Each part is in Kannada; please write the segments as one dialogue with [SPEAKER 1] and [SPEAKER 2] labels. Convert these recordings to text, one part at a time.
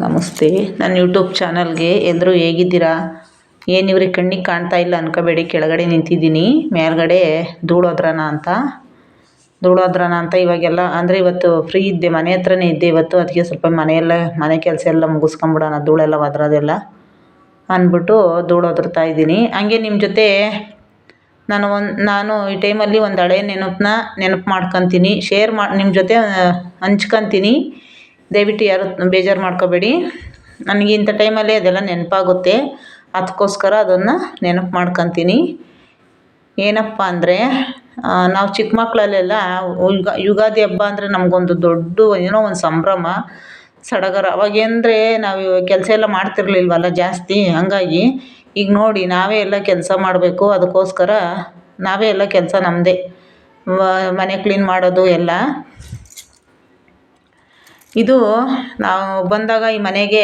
[SPEAKER 1] ನಮಸ್ತೆ. ನನ್ನ ಯೂಟ್ಯೂಬ್ ಚಾನಲ್ಗೆ ಎಲ್ಲರೂ ಹೇಗಿದ್ದೀರಾ? ಏನು ಇವ್ರಿಗೆ ಕಣ್ಣಿಗೆ ಕಾಣ್ತಾ ಇಲ್ಲ ಅನ್ಕೋಬೇಡಿ, ಕೆಳಗಡೆ ನಿಂತಿದ್ದೀನಿ. ಮೇಲ್ಗಡೆ ಧೂಳೋದ್ರನ ಅಂತ ಇವಾಗೆಲ್ಲ ಅಂದರೆ ಇವತ್ತು ಫ್ರೀ ಇದ್ದೆ, ಮನೆ ಹತ್ರನೇ ಇದ್ದೆ ಇವತ್ತು. ಅದಕ್ಕೆ ಸ್ವಲ್ಪ ಮನೆ ಕೆಲಸ ಎಲ್ಲ ಮುಗಿಸ್ಕೊಂಬಿಡೋಣ, ಧೂಳೆಲ್ಲ ಒದ್ರೋದೆಲ್ಲ ಅಂದ್ಬಿಟ್ಟು ಧೂಳೋದ್ರತಾ ಇದ್ದೀನಿ. ಹಂಗೆ ನಿಮ್ಮ ಜೊತೆ ನಾನು ಈ ಟೈಮಲ್ಲಿ ಒಂದು ಹಳೆ ನೆನಪು ಮಾಡ್ಕೊತೀನಿ, ನಿಮ್ಮ ಜೊತೆ ಹಂಚ್ಕೊತೀನಿ. ದಯವಿಟ್ಟು ಯಾರು ಬೇಜಾರು ಮಾಡ್ಕೋಬೇಡಿ. ನನಗೆ ಇಂಥ ಟೈಮಲ್ಲಿ ಅದೆಲ್ಲ ನೆನಪಾಗುತ್ತೆ, ಅದಕ್ಕೋಸ್ಕರ ಅದನ್ನು ನೆನಪು ಮಾಡ್ಕೊತೀನಿ. ಏನಪ್ಪ ಅಂದರೆ, ನಾವು ಚಿಕ್ಕ ಮಕ್ಕಳಲ್ಲೆಲ್ಲ ಯುಗಾದಿ ಹಬ್ಬ ಅಂದರೆ ನಮಗೊಂದು ದೊಡ್ಡ ಏನೋ ಒಂದು ಸಂಭ್ರಮ, ಸಡಗರ. ಅವಾಗೇಂದರೆ ನಾವು ಕೆಲಸ ಎಲ್ಲ ಮಾಡ್ತಿರ್ಲಿಲ್ವಲ್ಲ ಜಾಸ್ತಿ, ಹಂಗಾಗಿ ಈಗ ನೋಡಿ ನಾವೇ ಎಲ್ಲ ಕೆಲಸ ಮಾಡಬೇಕು. ಅದಕ್ಕೋಸ್ಕರ ನಾವೇ ಎಲ್ಲ ಕೆಲಸ ನಮ್ಮದೇ, ಮನೆ ಕ್ಲೀನ್ ಮಾಡೋದು ಎಲ್ಲ. ಇದು ನಾವು ಬಂದಾಗ ಈ ಮನೆಗೆ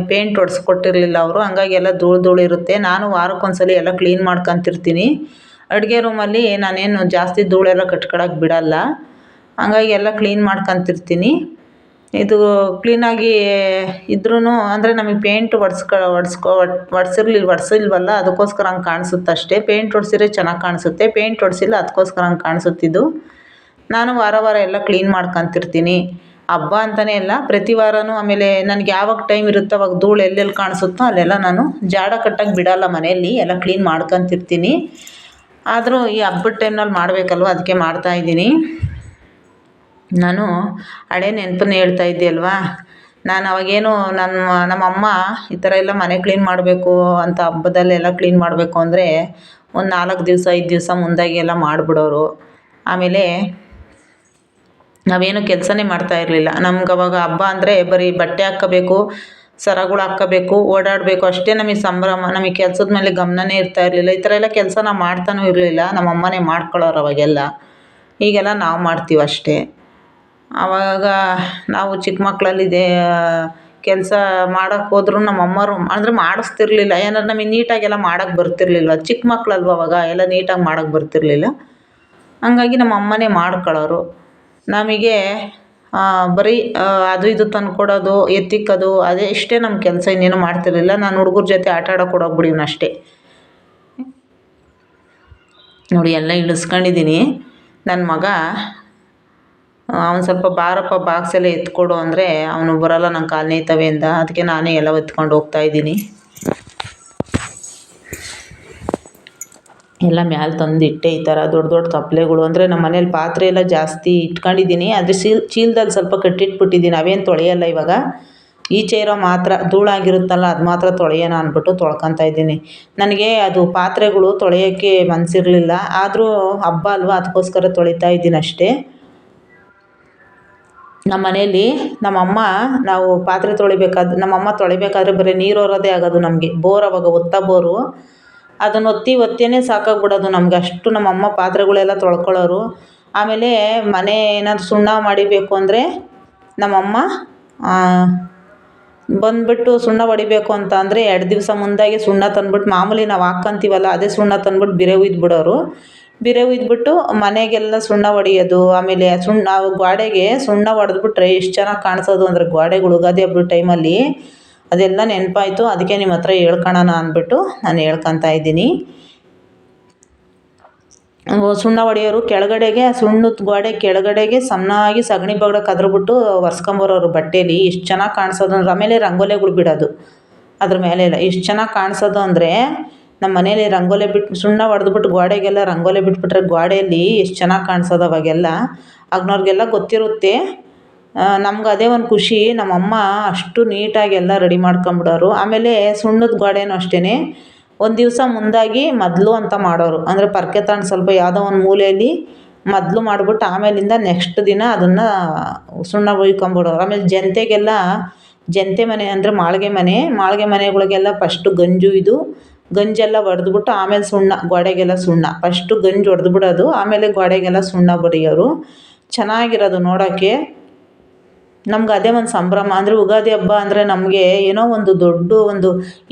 [SPEAKER 1] ಪೇಂಟ್ ಹೊಡೆಸ್ಕೊಟ್ಟಿರಲಿಲ್ಲ ಅವರು, ಹಂಗಾಗಿ ಎಲ್ಲ ಧೂಳು ಇರುತ್ತೆ. ನಾನು ವಾರಕ್ಕೊಂದ್ಸಲ ಎಲ್ಲ ಕ್ಲೀನ್ ಮಾಡ್ಕೊತಿರ್ತೀನಿ. ಅಡುಗೆ ರೂಮಲ್ಲಿ ನಾನೇನು ಜಾಸ್ತಿ ಧೂಳೆಲ್ಲ ಕಟ್ಕೊಳಕ್ಕೆ ಬಿಡಲ್ಲ, ಹಂಗಾಗಿ ಎಲ್ಲ ಕ್ಲೀನ್ ಮಾಡ್ಕೊತಿರ್ತೀನಿ. ಇದು ಕ್ಲೀನಾಗಿ ಇದ್ರೂ ಅಂದರೆ ನಮಗೆ ಪೇಂಟ್ ಹೊಡ್ಸಿಲ್ವಲ್ಲ, ಅದಕ್ಕೋಸ್ಕರ ಹಂಗೆ ಕಾಣಿಸುತ್ತೆ ಅಷ್ಟೇ. ಪೇಂಟ್ ಹೊಡ್ಸಿದ್ರೆ ಚೆನ್ನಾಗಿ ಕಾಣಿಸುತ್ತೆ, ಪೇಂಟ್ ಹೊಡ್ಸಿಲ್ಲ ಅದಕ್ಕೋಸ್ಕರ ಹಂಗೆ ಕಾಣಿಸುತ್ತಿದ್ದು. ನಾನು ವಾರ ಎಲ್ಲ ಕ್ಲೀನ್ ಮಾಡ್ಕೊತಿರ್ತೀನಿ. ಹಬ್ಬ ಅಂತಲೇ ಇಲ್ಲ, ಪ್ರತಿ ವಾರವೂ. ಆಮೇಲೆ ನನಗೆ ಯಾವಾಗ ಟೈಮ್ ಇರುತ್ತೋ ಅವಾಗ ಧೂಳು ಎಲ್ಲೆಲ್ಲಿ ಕಾಣಿಸುತ್ತೋ ಅಲ್ಲೆಲ್ಲ ನಾನು ಜಾಡ ಕಟ್ಟಕ್ಕೆ ಬಿಡೋಲ್ಲ, ಮನೆಯಲ್ಲಿ ಎಲ್ಲ ಕ್ಲೀನ್ ಮಾಡ್ಕೊತಿರ್ತೀನಿ. ಆದರೂ ಈ ಹಬ್ಬದ ಟೈಮ್ನಲ್ಲಿ ಮಾಡಬೇಕಲ್ವ, ಅದಕ್ಕೆ ಮಾಡ್ತಾಯಿದ್ದೀನಿ. ನಾನು ಹಳೆ ನೆನಪನ್ನ ಹೇಳ್ತಾ ಇದ್ದೆ ಅಲ್ವಾ. ನಾನು ಅವಾಗೇನು ನಮ್ಮಮ್ಮ ಈ ಥರ ಎಲ್ಲ ಮನೆ ಕ್ಲೀನ್ ಮಾಡಬೇಕು ಅಂತ, ಹಬ್ಬದಲ್ಲೆಲ್ಲ ಕ್ಲೀನ್ ಮಾಡಬೇಕು ಅಂದರೆ ಒಂದು 4 ದಿವಸ 5 ದಿವಸ ಮುಂದಾಗಿ ಎಲ್ಲ ಮಾಡಿಬಿಡೋರು. ಆಮೇಲೆ ನಾವೇನು ಕೆಲಸನೇ ಮಾಡ್ತಾಯಿರಲಿಲ್ಲ. ನಮ್ಗೆ ಅವಾಗ ಹಬ್ಬ ಅಂದರೆ ಬರೀ ಬಟ್ಟೆ ಹಾಕ್ಕೋಬೇಕು, ಸರಗಳು ಹಾಕ್ಕೋಬೇಕು, ಓಡಾಡಬೇಕು ಅಷ್ಟೇ ನಮಗೆ ಸಂಭ್ರಮ. ನಮಗೆ ಕೆಲಸದ ಮೇಲೆ ಗಮನನೇ ಇರ್ತಾಯಿರಲಿಲ್ಲ. ಈ ಥರ ಎಲ್ಲ ಕೆಲಸ ನಾವು ಮಾಡ್ತಾನೂ ಇರಲಿಲ್ಲ, ನಮ್ಮಮ್ಮನೇ ಮಾಡ್ಕೊಳ್ಳೋರು ಅವಾಗೆಲ್ಲ. ಈಗೆಲ್ಲ ನಾವು ಮಾಡ್ತೀವಿ ಅಷ್ಟೇ. ಆವಾಗ ನಾವು ಚಿಕ್ಕ ಮಕ್ಕಳಲ್ಲಿದೆ ಕೆಲಸ ಮಾಡೋಕ್ಕೆ ಹೋದ್ರೂ ನಮ್ಮಮ್ಮರು ಅಂದರೆ ಮಾಡಿಸ್ತಿರ್ಲಿಲ್ಲ. ಏನಾದ್ರು ನಮಗೆ ನೀಟಾಗೆಲ್ಲ ಮಾಡೋಕ್ಕೆ ಬರ್ತಿರ್ಲಿಲ್ಲ, ಚಿಕ್ಕ ಮಕ್ಕಳಲ್ವ ಅವಾಗ, ಎಲ್ಲ ನೀಟಾಗಿ ಮಾಡೋಕ್ಕೆ ಬರ್ತಿರ್ಲಿಲ್ಲ. ಹಂಗಾಗಿ ನಮ್ಮ ಅಮ್ಮನೇ ಮಾಡ್ಕೊಳ್ಳೋರು. ನಮಗೆ ಬರೀ ಅದು ಇದು ತಂದುಕೊಡೋದು, ಎತ್ತಿಕ್ಕೋದು, ಅದೇ ಇಷ್ಟೇ ನಮ್ಮ ಕೆಲಸ, ಇನ್ನೇನು ಮಾಡ್ತಿರ್ಲಿಲ್ಲ. ನಾನು ಹುಡುಗರ ಜೊತೆ ಆಟ ಆಡೋಕೆ ಹೋಗ್ಬಿಡಿವ್ನು ಅಷ್ಟೇ. ನೋಡಿ ಎಲ್ಲ ಇಳಿಸ್ಕೊಂಡಿದ್ದೀನಿ. ನನ್ನ ಮಗ ಅವನು ಸ್ವಲ್ಪ ಬಾರಪ್ಪ ಬಾಕ್ಸ್ ಎಲ್ಲ ಎತ್ಕೊಡು ಅಂದರೆ ಅವನು ಬರೋಲ್ಲ, ನಂಗೆ ಕಾಲು ನೋಯ್ತವೆ ಅಂದ. ಅದಕ್ಕೆ ನಾನೇ ಎಲ್ಲ ಎತ್ಕೊಂಡು ಹೋಗ್ತಾಯಿದ್ದೀನಿ. ಎಲ್ಲ ಮ್ಯಾಲೆ ತಂದು ಇಟ್ಟೆ. ಈ ಥರ ದೊಡ್ಡ ದೊಡ್ಡ ತಪ್ಪಲೆಗಳು ಅಂದರೆ ನಮ್ಮ ಮನೇಲಿ ಪಾತ್ರೆ ಎಲ್ಲ ಜಾಸ್ತಿ ಇಟ್ಕೊಂಡಿದ್ದೀನಿ. ಆದರೆ ಚೀಲದಲ್ಲಿ ಸ್ವಲ್ಪ ಕಟ್ಟಿಟ್ಬಿಟ್ಟಿದ್ದೀನಿ, ಅವೇನು ತೊಳೆಯಲ್ಲ ಇವಾಗ. ಈಚೆ ಇರೋ ಮಾತ್ರ ಧೂಳಾಗಿರುತ್ತಲ್ಲ, ಅದು ಮಾತ್ರ ತೊಳೆಯೋಣ ಅಂದ್ಬಿಟ್ಟು ತೊಳ್ಕೊತಾ ಇದ್ದೀನಿ. ನನಗೆ ಅದು ಪಾತ್ರೆಗಳು ತೊಳೆಯೋಕ್ಕೆ ಮನಸ್ಸಿರಲಿಲ್ಲ, ಆದರೂ ಹಬ್ಬ ಅಲ್ವಾ ಅದಕ್ಕೋಸ್ಕರ ತೊಳಿತಾ ಇದ್ದೀನಿ ಅಷ್ಟೇ. ನಮ್ಮ ಮನೇಲಿ ನಾವು ಪಾತ್ರೆ ನಮ್ಮಮ್ಮ ತೊಳಿಬೇಕಾದ್ರೆ ಬರೀ ನೀರು ಹೊರೋದೇ ಆಗೋದು ನಮಗೆ. ಬೋರ್ ಅವಾಗ ಒತ್ತ ಬೋರು, ಅದನ್ನು ಒತ್ತಿನೇ ಸಾಕಾಗ್ಬಿಡೋದು ನಮ್ಗೆ, ಅಷ್ಟು ನಮ್ಮಮ್ಮ ಪಾತ್ರೆಗಳೆಲ್ಲ ತೊಳ್ಕೊಳ್ಳೋರು. ಆಮೇಲೆ ಮನೆ ಏನಾದ್ರು ಸುಣ್ಣ ಮಾಡಿಬೇಕು ಅಂದರೆ ನಮ್ಮಮ್ಮ ಬಂದುಬಿಟ್ಟು ಸುಣ್ಣ ಹೊಡಿಬೇಕು ಅಂತ ಅಂದರೆ 2 ದಿವಸ ಮುಂದಾಗೆ ಸುಣ್ಣ ತಂದ್ಬಿಟ್ಟು, ಮಾಮೂಲಿ ನಾವು ಹಾಕ್ಕೊಂತೀವಲ್ಲ ಅದೇ ಸುಣ್ಣ ತಂದ್ಬಿಟ್ಟು ಬಿರೆ ಹುಯ್ದ್ಬಿಡೋರು. ಬಿರೆ ಹುಯ್ದ್ಬಿಟ್ಟು ಮನೆಗೆಲ್ಲ ಸುಣ್ಣ ಹೊಡಿಯೋದು. ಆಮೇಲೆ ಗೋಡೆಗೆ ಸುಣ್ಣ ಹೊಡೆದ್ಬಿಟ್ರೆ ಎಷ್ಟು ಚೆನ್ನಾಗಿ ಕಾಣಿಸೋದು ಅಂದರೆ ಗೋಡೆಗಳು, ಯುಗಾದಿ ಹಬ್ಬದ ಟೈಮಲ್ಲಿ. ಅದೆಲ್ಲ ನೆನಪಾಯಿತು, ಅದಕ್ಕೆ ನಿಮ್ಮ ಹತ್ರ ಹೇಳ್ಕೊಳ್ಳೋಣ ಅಂದ್ಬಿಟ್ಟು ನಾನು ಹೇಳ್ಕೊತಾ ಇದ್ದೀನಿ. ಸುಣ್ಣ ಹೊಡೆಯೋರು ಕೆಳಗಡೆಗೆ, ಸುಣ್ಣದ ಗೋಡೆ ಕೆಳಗಡೆಗೆ ಸಣ್ಣಾಗಿ ಸಗಣಿ ಬಗಡ ಕದ್ರಬಿಟ್ಟು ಒರೆಸ್ಕೊಂಬರೋರು ಬಟ್ಟೆಲಿ. ಎಷ್ಟು ಚೆನ್ನಾಗಿ ಕಾಣಿಸೋದು ಅಂದ್ರೆ, ಆಮೇಲೆ ರಂಗೋಲಿಗಳು ಬಿಡೋದು ಅದ್ರ ಮೇಲೆ ಎಲ್ಲ. ಎಷ್ಟು ಚೆನ್ನಾಗಿ ಕಾಣಿಸೋದು ಅಂದರೆ, ನಮ್ಮ ಮನೇಲಿ ರಂಗೋಲಿ ಸುಣ್ಣ ಹೊಡೆದ್ಬಿಟ್ಟು ಗೋಡೆಗೆಲ್ಲ ರಂಗೋಲಿ ಬಿಟ್ಬಿಟ್ರೆ ಗೋಡೆಯಲ್ಲಿ ಎಷ್ಟು ಚೆನ್ನಾಗಿ ಕಾಣಿಸೋದು ಅವಾಗೆಲ್ಲ. ಆಗ್ನವ್ರಿಗೆಲ್ಲ ಗೊತ್ತಿರುತ್ತೆ. ನಮ್ಗೆ ಅದೇ ಒಂದು ಖುಷಿ, ನಮ್ಮಮ್ಮ ಅಷ್ಟು ನೀಟಾಗಿ ಎಲ್ಲ ರೆಡಿ ಮಾಡ್ಕೊಂಬಿಡೋರು. ಆಮೇಲೆ ಸುಣ್ಣದ ಗೋಡೆನೂ ಅಷ್ಟೇ, ಒಂದು ದಿವಸ ಮುಂದಾಗಿ ಮೊದಲು ಅಂತ ಮಾಡೋರು. ಅಂದರೆ ಪರ್ಕೆ ತಗೊಂಡು ಸ್ವಲ್ಪ ಯಾವುದೋ ಒಂದು ಮೂಲೆಯಲ್ಲಿ ಮೊದಲು ಮಾಡಿಬಿಟ್ಟು ಆಮೇಲಿಂದ ನೆಕ್ಸ್ಟ್ ದಿನ ಅದನ್ನು ಸುಣ್ಣ ಹುಯ್ಕೊಂಬಿಡೋರು. ಆಮೇಲೆ ಜಂತೆ ಮನೆ ಅಂದರೆ ಮಾಳಿಗೆ ಮನೆಗಳಿಗೆಲ್ಲ ಫಸ್ಟು ಗಂಜೆಲ್ಲ ಹೊಡೆದ್ಬಿಟ್ಟು ಆಮೇಲೆ ಗೋಡೆಗೆಲ್ಲ ಸುಣ್ಣ, ಫಸ್ಟು ಗಂಜು ಹೊಡೆದ್ಬಿಡೋದು, ಆಮೇಲೆ ಗೋಡೆಗೆಲ್ಲ ಸುಣ್ಣ ಬಡಿಯೋರು. ಚೆನ್ನಾಗಿರೋದು ನೋಡೋಕ್ಕೆ. ನಮ್ಗೆ ಅದೇ ಒಂದು ಸಂಭ್ರಮ. ಅಂದರೆ ಯುಗಾದಿ ಹಬ್ಬ ಅಂದರೆ ನಮಗೆ ಏನೋ ಒಂದು ದೊಡ್ಡ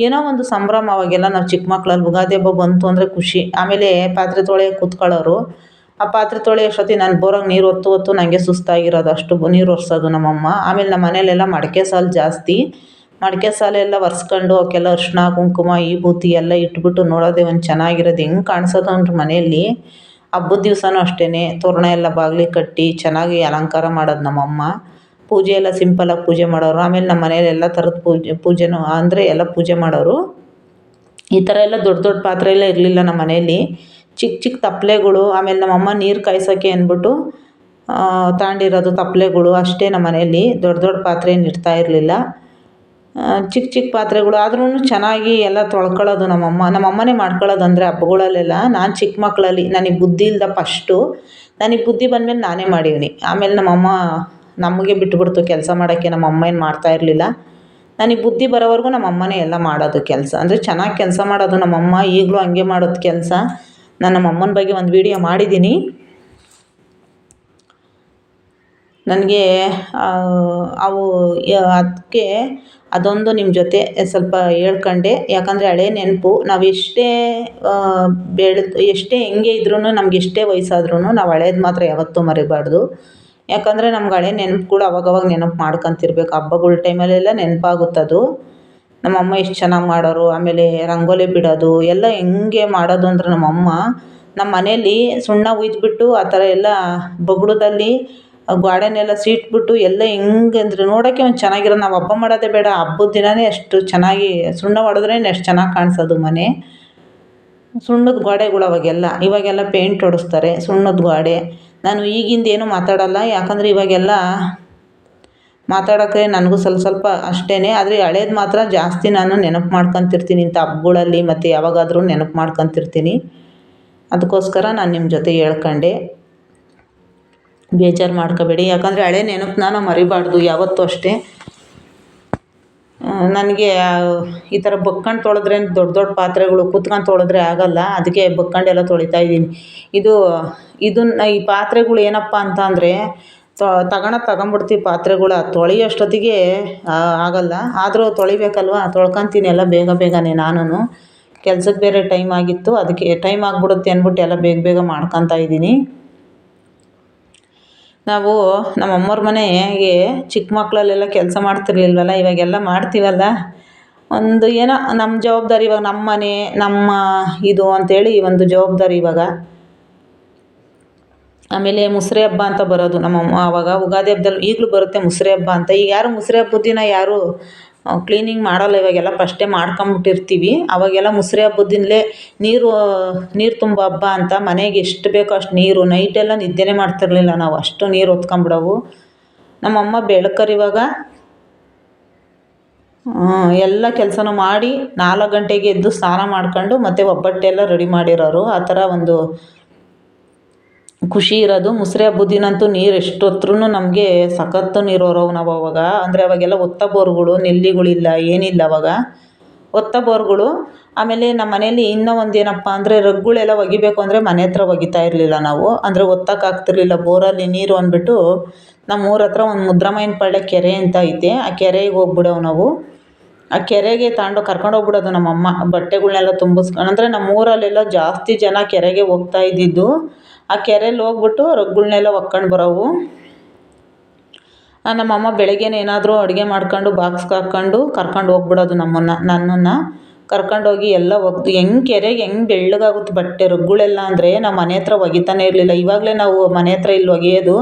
[SPEAKER 1] ಏನೋ ಒಂದು ಸಂಭ್ರಮ. ಅವಾಗೆಲ್ಲ ನಾವು ಚಿಕ್ಕ ಮಕ್ಕಳಲ್ಲಿ ಯುಗಾದಿ ಹಬ್ಬ ಬಂತು ಅಂದರೆ ಖುಷಿ. ಆಮೇಲೆ ಪಾತ್ರೆ ತೊಳೆಯೋಕೆ ಕೂತ್ಕೊಳ್ಳೋರು. ಆ ಪಾತ್ರೆ ತೊಳೆಯೋ ಅಷ್ಟೊತ್ತಿಗೆ ನಾನು ಬೋರಾಗಿ ನೀರು ಹೊತ್ತು ನನಗೆ ಸುಸ್ತಾಗಿರೋದು, ಅಷ್ಟು ನೀರು ಒರೆಸೋದು ನಮ್ಮಮ್ಮ. ಆಮೇಲೆ ನಮ್ಮ ಮನೇಲೆಲ್ಲ ಮಡಕೆ ಸಾಲು ಜಾಸ್ತಿ, ಮಡಿಕೆ ಸಾಲೆ ಎಲ್ಲ ಒರೆಸ್ಕೊಂಡು ಅವಕ್ಕೆಲ್ಲ ಅರಿಶಿನ ಕುಂಕುಮ ವಿಭೂತಿ ಎಲ್ಲ ಇಟ್ಬಿಟ್ಟು ನೋಡೋದೇ ಒಂದು ಚೆನ್ನಾಗಿರೋದು ಹೆಂಗೆ ಕಾಣಿಸೋದು ಅಂದ್ರೆ ಮನೆಯಲ್ಲಿ ಹಬ್ಬದ ದಿವಸನೂ ಅಷ್ಟೇ ತೋರಣ ಎಲ್ಲ ಬಾಗಿಲಿಗೆ ಕಟ್ಟಿ ಚೆನ್ನಾಗಿ ಅಲಂಕಾರ ಮಾಡೋದು ನಮ್ಮಮ್ಮ. ಪೂಜೆ ಎಲ್ಲ ಸಿಂಪಲಾಗಿ ಪೂಜೆ ಮಾಡೋರು. ಆಮೇಲೆ ನಮ್ಮ ಮನೇಲಿ ಎಲ್ಲ ಥರದ ಪೂಜೆನೂ ಅಂದರೆ ಎಲ್ಲ ಪೂಜೆ ಮಾಡೋರು. ಈ ಥರ ಎಲ್ಲ ದೊಡ್ಡ ದೊಡ್ಡ ಪಾತ್ರೆ ಎಲ್ಲ ಇರಲಿಲ್ಲ ನಮ್ಮ ಮನೆಯಲ್ಲಿ. ಚಿಕ್ಕ ಚಿಕ್ಕ ತಪ್ಪಲೆಗಳು, ಆಮೇಲೆ ನಮ್ಮಮ್ಮ ನೀರು ಕಾಯ್ಸೋಕ್ಕೆ ಅಂದ್ಬಿಟ್ಟು ತಗೊಂಡಿರೋದು ತಪ್ಪಲೆಗಳು ಅಷ್ಟೇ ನಮ್ಮ ಮನೆಯಲ್ಲಿ. ದೊಡ್ಡ ದೊಡ್ಡ ಪಾತ್ರೆ ಏನು ಇರ್ತಾ ಇರಲಿಲ್ಲ. ಚಿಕ್ಕ ಚಿಕ್ಕ ಪಾತ್ರೆಗಳು ಆದ್ರೂ ಚೆನ್ನಾಗಿ ಎಲ್ಲ ತೊಳ್ಕೊಳ್ಳೋದು ನಮ್ಮಮ್ಮನೇ ಮಾಡ್ಕೊಳ್ಳೋದು. ಅಂದರೆ ಹಬ್ಬಗಳಲ್ಲೆಲ್ಲ ನಾನು ಚಿಕ್ಕ ಮಕ್ಕಳಲ್ಲಿ ನನಗೆ ಬುದ್ಧಿ ಇಲ್ದ ಫಸ್ಟು. ನನಗೆ ಬುದ್ಧಿ ಬಂದಮೇಲೆ ನಾನೇ ಮಾಡೀನಿ. ಆಮೇಲೆ ನಮ್ಮಮ್ಮ ನಮಗೆ ಬಿಟ್ಟುಬಿಡ್ತು ಕೆಲಸ ಮಾಡೋಕ್ಕೆ. ನಮ್ಮಮ್ಮ ಏನು ಮಾಡ್ತಾ ಇರಲಿಲ್ಲ. ನನಗೆ ಬುದ್ಧಿ ಬರೋವರೆಗೂ ನಮ್ಮಮ್ಮನೇ ಎಲ್ಲ ಮಾಡೋದು ಕೆಲಸ. ಅಂದರೆ ಚೆನ್ನಾಗಿ ಕೆಲಸ ಮಾಡೋದು ನಮ್ಮಮ್ಮ. ಈಗಲೂ ಹಂಗೆ ಮಾಡೋದು ಕೆಲಸ. ನಾನು ನಮ್ಮಮ್ಮನ ಬಗ್ಗೆ ಒಂದು ವೀಡಿಯೋ ಮಾಡಿದ್ದೀನಿ. ನನಗೆ ಅವು ಅದಕ್ಕೆ ಅದೊಂದು ನಿಮ್ಮ ಜೊತೆ ಸ್ವಲ್ಪ ಹೇಳ್ಕೊಂಡೆ. ಯಾಕಂದರೆ ಹಳೆ ನೆನಪು. ನಾವು ಎಷ್ಟೇ ಎಷ್ಟೇ ಹೆಂಗೆ ಇದ್ರೂ, ನಮ್ಗೆ ಎಷ್ಟೇ ವಯಸ್ಸಾದ್ರೂ ನಾವು ಹಳೇದು ಮಾತ್ರ ಯಾವತ್ತೂ ಮರಿಬಾರ್ದು. ಯಾಕಂದರೆ ನಮ್ಗೆ ಹಳೆ ನೆನಪುಗಳು ಅವಾಗವಾಗ ನೆನಪು ಮಾಡ್ಕೊತಿರ್ಬೇಕು. ಹಬ್ಬಗಳ ಟೈಮಲ್ಲೆಲ್ಲ ನೆನಪಾಗುತ್ತದು. ನಮ್ಮಮ್ಮ ಎಷ್ಟು ಚೆನ್ನಾಗಿ ಮಾಡೋರು. ಆಮೇಲೆ ರಂಗೋಲಿ ಬಿಡೋದು ಎಲ್ಲ ಹೆಂಗೆ ಮಾಡೋದು ಅಂದ್ರೆ ನಮ್ಮಮ್ಮ ನಮ್ಮ ಮನೇಲಿ ಸುಣ್ಣ ಹುಯ್ದುಬಿಟ್ಟು ಆ ಥರ ಎಲ್ಲ ಬೊಗಳದಲ್ಲಿ ಗೋಡೆನೆಲ್ಲ ಸೀಟ್ಬಿಟ್ಟು ಎಲ್ಲ ಹೆಂಗೆ ಅಂದರೆ ನೋಡೋಕ್ಕೆ ಒಂದು ಚೆನ್ನಾಗಿರೋದು. ನಾವು ಹಬ್ಬ ಮಾಡೋದೇ ಬೇಡ, ಹಬ್ಬದ ದಿನವೇ ಅಷ್ಟು ಚೆನ್ನಾಗಿ ಸುಣ್ಣ ಹೊಡೆದ್ರೇ ಎಷ್ಟು ಚೆನ್ನಾಗಿ ಕಾಣಿಸೋದು ಮನೆ. ಸುಣ್ಣದ ಗೋಡೆಗಳು ಅವಾಗೆಲ್ಲ. ಇವಾಗೆಲ್ಲ ಪೇಂಟ್ ಹೊಡೆಸ್ತಾರೆ ಸುಣ್ಣದ ಗೋಡೆ. ನಾನು ಈಗಿಂದ ಏನೂ ಮಾತಾಡೋಲ್ಲ, ಯಾಕಂದರೆ ಇವಾಗೆಲ್ಲ ಮಾತಾಡೋಕ್ಕೆ ನನಗೂ ಸ್ವಲ್ಪ ಅಷ್ಟೇ. ಆದರೆ ಹಳೇದು ಮಾತ್ರ ಜಾಸ್ತಿ ನಾನು ನೆನಪು ಮಾಡ್ಕೊತಿರ್ತೀನಿ. ಇಂಥ ಹಬ್ಬಗಳಲ್ಲಿ ಮತ್ತು ಯಾವಾಗಾದರೂ ನೆನಪು ಮಾಡ್ಕೊತಿರ್ತೀನಿ. ಅದಕ್ಕೋಸ್ಕರ ನಾನು ನಿಮ್ಮ ಜೊತೆ ಹೇಳ್ಕೊಂಡೆ. ಬೇಜಾರು ಮಾಡ್ಕೋಬೇಡಿ. ಯಾಕಂದರೆ ಹಳೆ ನೆನಪನ್ನ ನಾವು ಮರಿಬಾರ್ದು ಯಾವತ್ತೂ ಅಷ್ಟೇ. ನನಗೆ ಈ ಥರ ಬಗ್ಗಂಡು ತೊಳೆದ್ರೆ ದೊಡ್ಡ ದೊಡ್ಡ ಪಾತ್ರೆಗಳು ಕೂತ್ಕೊಂಡು ತೊಳೆದ್ರೆ ಆಗೋಲ್ಲ. ಅದಕ್ಕೆ ಬಗ್ಗಂಡೆಲ್ಲ ತೊಳಿತಾ ಇದ್ದೀನಿ. ಇದನ್ನು ಈ ಪಾತ್ರೆಗಳು ಏನಪ್ಪ ಅಂತ ಅಂದರೆ ತಗೊಂಬಿಡ್ತೀವಿ ಪಾತ್ರೆಗಳು. ತೊಳೆಯೋಷ್ಟೊತ್ತಿಗೆ ಆಗೋಲ್ಲ. ಆದರೂ ತೊಳಿಬೇಕಲ್ವ, ತೊಳ್ಕೊತೀನಿ ಎಲ್ಲ ಬೇಗನೆ ನಾನು. ಕೆಲ್ಸಕ್ಕೆ ಬೇರೆ ಟೈಮ್ ಆಗಿತ್ತು. ಅದಕ್ಕೆ ಟೈಮ್ ಆಗಿಬಿಡುತ್ತೆ ಅಂದ್ಬಿಟ್ಟು ಎಲ್ಲ ಬೇಗ ಮಾಡ್ಕೊತಾ ಇದ್ದೀನಿ. ನಾವು ನಮ್ಮ ಅಮ್ಮವ್ರ ಮನೆಗೆ ಚಿಕ್ಕ ಮಕ್ಕಳಲ್ಲೆಲ್ಲ ಕೆಲಸ ಮಾಡ್ತಿರ್ಲಿಲ್ವಲ್ಲ, ಇವಾಗೆಲ್ಲ ಮಾಡ್ತೀವಲ್ಲ. ಒಂದು ಏನೋ ನಮ್ಮ ಜವಾಬ್ದಾರಿ ಇವಾಗ ನಮ್ಮ ಮನೆ ನಮ್ಮ ಇದು ಅಂಥೇಳಿ ಒಂದು ಜವಾಬ್ದಾರಿ ಇವಾಗ. ಆಮೇಲೆ ಮುಸ್ರೆ ಹಬ್ಬ ಅಂತ ಬರೋದು ನಮ್ಮಮ್ಮ. ಆವಾಗ ಯುಗಾದಿ ಹಬ್ಬದಲ್ಲಿ ಈಗಲೂ ಬರುತ್ತೆ ಮುಸ್ರೆ ಹಬ್ಬ ಅಂತ. ಈಗ ಯಾರು ಮುಸ್ರೆ ಹಬ್ಬದ ದಿನ ಯಾರು ಕ್ಲೀನಿಂಗ್ ಮಾಡೋಲ್ಲ. ಇವಾಗೆಲ್ಲ ಫಸ್ಟೇ ಮಾಡ್ಕೊಂಬಿಟ್ಟಿರ್ತೀವಿ. ಅವಾಗೆಲ್ಲ ಮುಸ್ರೆ ಹಬ್ಬದ ದಿನಲೇ ನೀರು ತುಂಬೋ ಹಬ್ಬ ಅಂತ ಮನೆಗೆ ಎಷ್ಟು ಬೇಕೋ ಅಷ್ಟು ನೀರು. ನೈಟೆಲ್ಲ ನಿದ್ದೆನೇ ಮಾಡ್ತಿರ್ಲಿಲ್ಲ ನಾವು, ಅಷ್ಟು ನೀರು ಹೊತ್ಕೊಂಬಿಡವು. ನಮ್ಮಮ್ಮ ಬೆಳಕರಿವಾಗ ಎಲ್ಲ ಕೆಲಸನೂ ಮಾಡಿ 4 ಗಂಟೆಗೆ ಎದ್ದು ಸ್ನಾನ ಮಾಡ್ಕೊಂಡು ಮತ್ತೆ ಒಬ್ಬಟ್ಟೆಲ್ಲ ರೆಡಿ ಮಾಡಿರೋರು. ಆ ಥರ ಒಂದು ಖುಷಿ ಇರೋದು. ಮುಸ್ರೆ ಹಬ್ಬದ ದಿನಂತೂ ನೀರು ಎಷ್ಟೊತ್ತರೂ ನಮಗೆ ಸಖತ್ತು ನೀರು ಹೊರೋವು ನಾವು ಅವಾಗ. ಅಂದರೆ ಅವಾಗೆಲ್ಲ ಒತ್ತ ಬೋರ್ಗಳು, ನೆಲ್ಲಿಗಳಿಲ್ಲ, ಏನಿಲ್ಲ ಅವಾಗ. ಒತ್ತ ಬೋರ್ಗಳು. ಆಮೇಲೆ ನಮ್ಮ ಮನೇಲಿ ಇನ್ನೂ ಒಂದು ಏನಪ್ಪ ಅಂದರೆ ರಗ್ಗಳೆಲ್ಲ ಒಗಿಬೇಕು ಅಂದರೆ ಮನೆ ಹತ್ರ ಒಗಿತಾ ಇರಲಿಲ್ಲ ನಾವು. ಅಂದರೆ ಒತ್ತಕ್ಕಾಗ್ತಿರ್ಲಿಲ್ಲ ಬೋರಲ್ಲಿ ನೀರು ಅಂದ್ಬಿಟ್ಟು. ನಮ್ಮ ಊರ ಹತ್ರ ಒಂದು ಮುದ್ರಾಮಯ್ಯನ ಪಾಳ್ಯ ಕೆರೆ ಅಂತ ಐತೆ. ಆ ಕೆರೆಗೆ ಹೋಗ್ಬಿಡೋವು ನಾವು. ಆ ಕೆರೆಗೆ ಕರ್ಕೊಂಡೋಗ್ಬಿಡೋದು ನಮ್ಮಮ್ಮ ಬಟ್ಟೆಗಳ್ನೆಲ್ಲ ತುಂಬಿಸ್ಕೊಂಡು. ಅಂದರೆ ನಮ್ಮ ಊರಲ್ಲೆಲ್ಲ ಜಾಸ್ತಿ ಜನ ಕೆರೆಗೆ ಹೋಗ್ತಾ ಇದ್ದಿದ್ದು. ಆ ಕೆರೆಯಲ್ಲಿ ಹೋಗ್ಬಿಟ್ಟು ರಗ್ಗಳ್ನೆಲ್ಲ ಒಕ್ಕೊಂಡು ಬರೋವು. ನಮ್ಮಮ್ಮ ಬೆಳಗ್ಗೆನೇ ಏನಾದರೂ ಅಡುಗೆ ಮಾಡ್ಕೊಂಡು ಬಾಕ್ಸ್ಗೆ ಹಾಕ್ಕೊಂಡು ಕರ್ಕೊಂಡು ಹೋಗ್ಬಿಡೋದು ನನ್ನನ್ನು ಕರ್ಕೊಂಡೋಗಿ ಎಲ್ಲ ಒಗೆದು ಕೆರೆಗೆ ಹೆಂಗೆ ಬೆಳ್ಳಗಾಗುತ್ತೆ ಬಟ್ಟೆ ರಗ್ಗಳೆಲ್ಲ ಅಂದರೆ ನಾವು ಮನೆ ಹತ್ರ ಒಗಿತಾನೆ ಇರಲಿಲ್ಲ. ಇವಾಗಲೇ ನಾವು ಮನೆ ಹತ್ರ ಇಲ್ಲಿ ಒಗೆಯೋದು.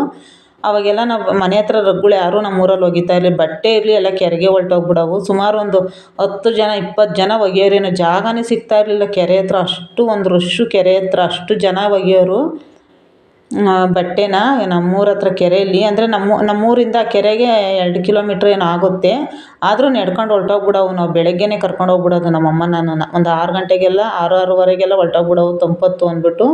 [SPEAKER 1] ಅವಾಗೆಲ್ಲ ನಾವು ಮನೆ ಹತ್ರ ರಗ್ಗಳು ಯಾರೂ ನಮ್ಮ ಊರಲ್ಲಿ ಒಗಿತಾ ಇರಲಿಲ್ಲ. ಬಟ್ಟೆ ಇರಲಿ ಎಲ್ಲ ಕೆರೆಗೆ ಹೊರ್ಟೋಗ್ಬಿಡವು. ಸುಮಾರು ಒಂದು 10 ಜನ 20 ಜನ ಒಗೆಯೋರೇನೋ. ಜಾಗನೇ ಸಿಗ್ತಾ ಇರಲಿಲ್ಲ ಕೆರೆ ಹತ್ರ. ಅಷ್ಟು ಒಂದು ರಶ್ಶು ಕೆರೆ ಹತ್ರ, ಅಷ್ಟು ಜನ ಒಗೆಯೋರು ಬಟ್ಟೆನ. ನಮ್ಮೂರ ಹತ್ರ ಕೆರೆಯಲ್ಲಿ ಅಂದರೆ ನಮ್ಮೂರಿಂದ ಕೆರೆಗೆ 2 ಕಿಲೋಮೀಟ್ರ್ ಏನೋ ಆಗುತ್ತೆ. ಆದರೂ ನಡ್ಕೊಂಡು ಹೊರ್ಟೋಗ್ಬಿಡವು. ನಾವು ಬೆಳಗ್ಗೆನೇ ಕರ್ಕೊಂಡು ಹೋಗ್ಬಿಡೋದು ನಮ್ಮಮ್ಮ ನನ್ನನ್ನು. ಒಂದು 6 ಗಂಟೆಗೆಲ್ಲ 6:30ವರೆಗೆಲ್ಲ ಹೊರ್ಟೋಗ್ಬಿಡವು ತಂಪೊತ್ತು ಅಂದ್ಬಿಟ್ಟು.